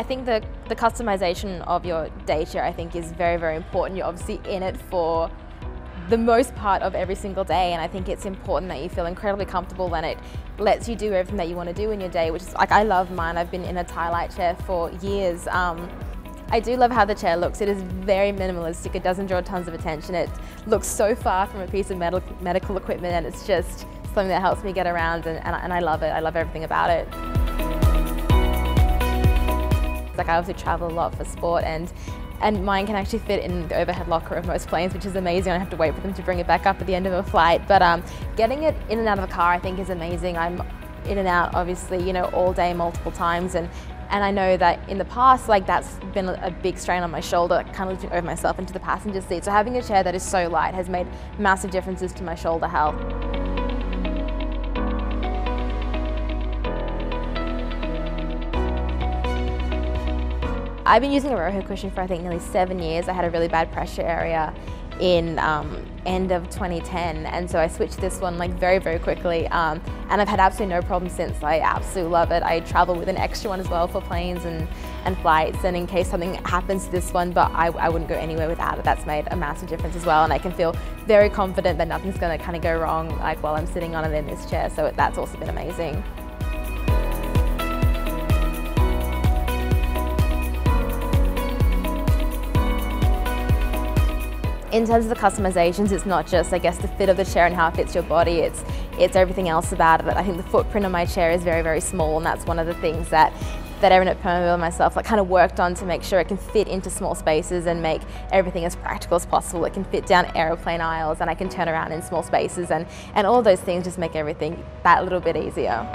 think the customization of your day chair, I think, is very, very important. You're obviously in it for the most part of every single day, and I think it's important that you feel incredibly comfortable and it lets you do everything that you want to do in your day, which is like, I love mine. I've been in a tie light chair for years. I do love how the chair looks. It is very minimalistic. It doesn't draw tons of attention. It looks so far from a piece of medical equipment, and it's just something that helps me get around, and I love it. I love everything about it. Like, I obviously travel a lot for sport, and mine can actually fit in the overhead locker of most planes, which is amazing. I don't have to wait for them to bring it back up at the end of a flight. But getting it in and out of a car, I think, is amazing. I'm in and out, obviously, you know, all day, multiple times, and I know that in the past, like, that's been a big strain on my shoulder, kind of lifting over myself into the passenger seat. So having a chair that is so light has made massive differences to my shoulder health. I've been using a Roho cushion for, I think, nearly 7 years. I had a really bad pressure area in end of 2010, and so I switched this one like very, very quickly, and I've had absolutely no problem since. I absolutely love it. I travel with an extra one as well for planes and flights, and in case something happens to this one, but I wouldn't go anywhere without it. That's made a massive difference as well, and I can feel very confident that nothing's going to kind of go wrong, like, while I'm sitting on it in this chair, so that's also been amazing. In terms of the customizations, it's not just, I guess, the fit of the chair and how it fits your body, it's everything else about it. I think the footprint of my chair is very, very small, and that's one of the things that Erin at Permaville and myself kind of worked on to make sure it can fit into small spaces and make everything as practical as possible. It can fit down aeroplane aisles, and I can turn around in small spaces, and all of those things just make everything that little bit easier.